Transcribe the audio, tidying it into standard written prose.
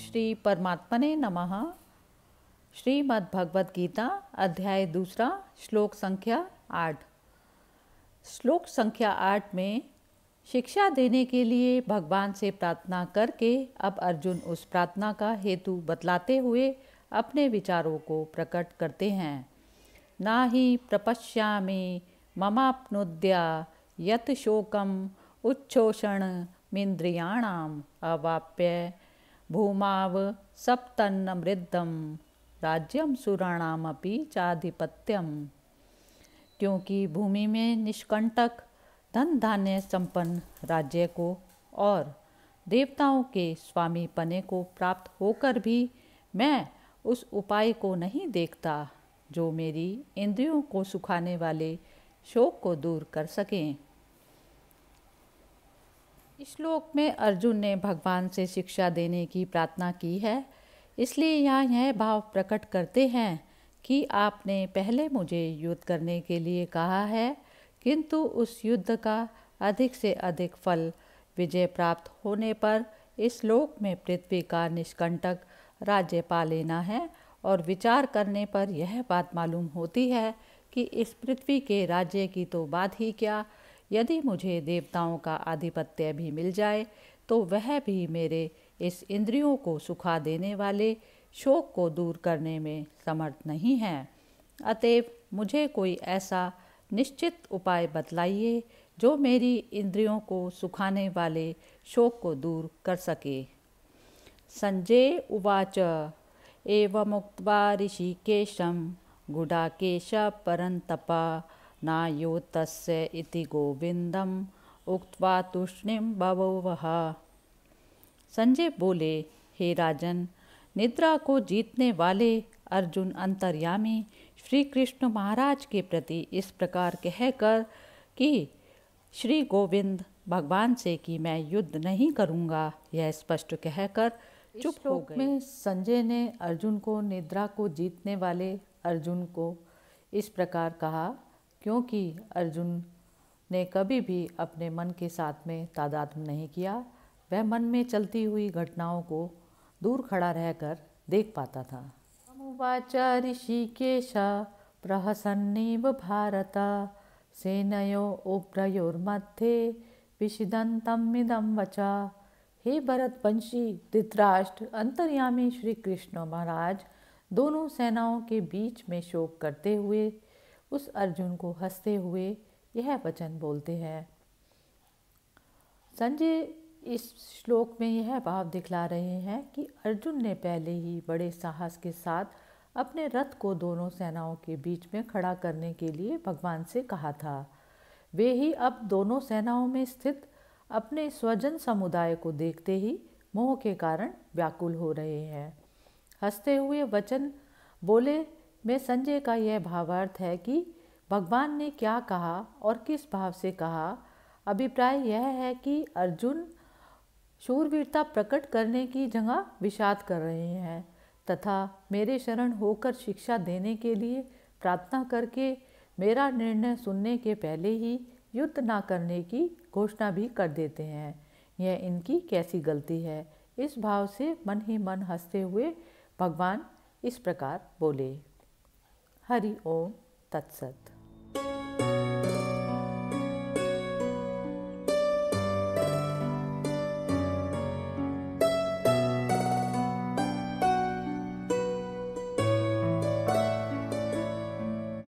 श्री परमात्मने नमः। श्रीमद् भगवद गीता अध्याय 2 श्लोक संख्या 8। श्लोक संख्या 8 में शिक्षा देने के लिए भगवान से प्रार्थना करके अब अर्जुन उस प्रार्थना का हेतु बतलाते हुए अपने विचारों को प्रकट करते हैं। ना ही प्रपश्यामि ममाप्नुद्या यत शोकम उच्छोषणमिन्द्रियाणाम अवाप्य भूमाव सप्तन्नमृद्धम राज्यम सुराणामपि चाधिपत्यम। क्योंकि भूमि में निष्कंटक धन धान्य संपन्न राज्य को और देवताओं के स्वामी पने को प्राप्त होकर भी मैं उस उपाय को नहीं देखता जो मेरी इंद्रियों को सुखाने वाले शोक को दूर कर सकें। इस श्लोक में अर्जुन ने भगवान से शिक्षा देने की प्रार्थना की है, इसलिए यहाँ यह भाव प्रकट करते हैं कि आपने पहले मुझे युद्ध करने के लिए कहा है, किंतु उस युद्ध का अधिक से अधिक फल विजय प्राप्त होने पर इस लोक में पृथ्वी का निष्कंटक राज्य पा लेना है। और विचार करने पर यह बात मालूम होती है कि इस पृथ्वी के राज्य की तो बात ही क्या, यदि मुझे देवताओं का आधिपत्य भी मिल जाए तो वह भी मेरे इस इंद्रियों को सुखा देने वाले शोक को दूर करने में समर्थ नहीं है। अतएव मुझे कोई ऐसा निश्चित उपाय बतलाइए जो मेरी इंद्रियों को सुखाने वाले शोक को दूर कर सके। संजय उवाच एवमुक्त्वा ऋषिकेशं गुडाकेश परन्तपा नायो तस्य इति गोविंदम उक्त्वा तूष्णीं बभूवः। संजय बोले, हे राजन, निद्रा को जीतने वाले अर्जुन अंतर्यामी श्री कृष्ण महाराज के प्रति इस प्रकार कहकर कि श्री गोविंद भगवान से कि मैं युद्ध नहीं करूँगा, यह स्पष्ट कहकर चुप हो गए। में संजय ने अर्जुन को निद्रा को जीतने वाले अर्जुन को इस प्रकार कहा क्योंकि अर्जुन ने कभी भी अपने मन के साथ में तादात्म्य नहीं किया। वह मन में चलती हुई घटनाओं को दूर खड़ा रहकर देख पाता था। उवाच ऋषिकेश प्रहसन्निव भारत सेनयो उभयोर्मध्ये विषिदन्तमिदं वचा। हे भरतवंशी धृतराष्ट्र, अंतर्यामी श्री कृष्ण महाराज दोनों सेनाओं के बीच में शोक करते हुए उस अर्जुन को हंसते हुए यह वचन बोलते हैं। संजय इस श्लोक में यह भाव दिखला रहे हैं कि अर्जुन ने पहले ही बड़े साहस के साथ अपने रथ को दोनों सेनाओं के बीच में खड़ा करने के लिए भगवान से कहा था। वे ही अब दोनों सेनाओं में स्थित अपने स्वजन समुदाय को देखते ही मोह के कारण व्याकुल हो रहे हैं। हंसते हुए वचन बोले में संजय का यह भावार्थ है कि भगवान ने क्या कहा और किस भाव से कहा। अभिप्राय यह है कि अर्जुन शूरवीरता प्रकट करने की जगह विषाद कर रहे हैं तथा मेरे शरण होकर शिक्षा देने के लिए प्रार्थना करके मेरा निर्णय सुनने के पहले ही युद्ध न करने की घोषणा भी कर देते हैं। यह इनकी कैसी गलती है। इस भाव से मन ही मन हंसते हुए भगवान इस प्रकार बोले। हरि ओम तत्सत।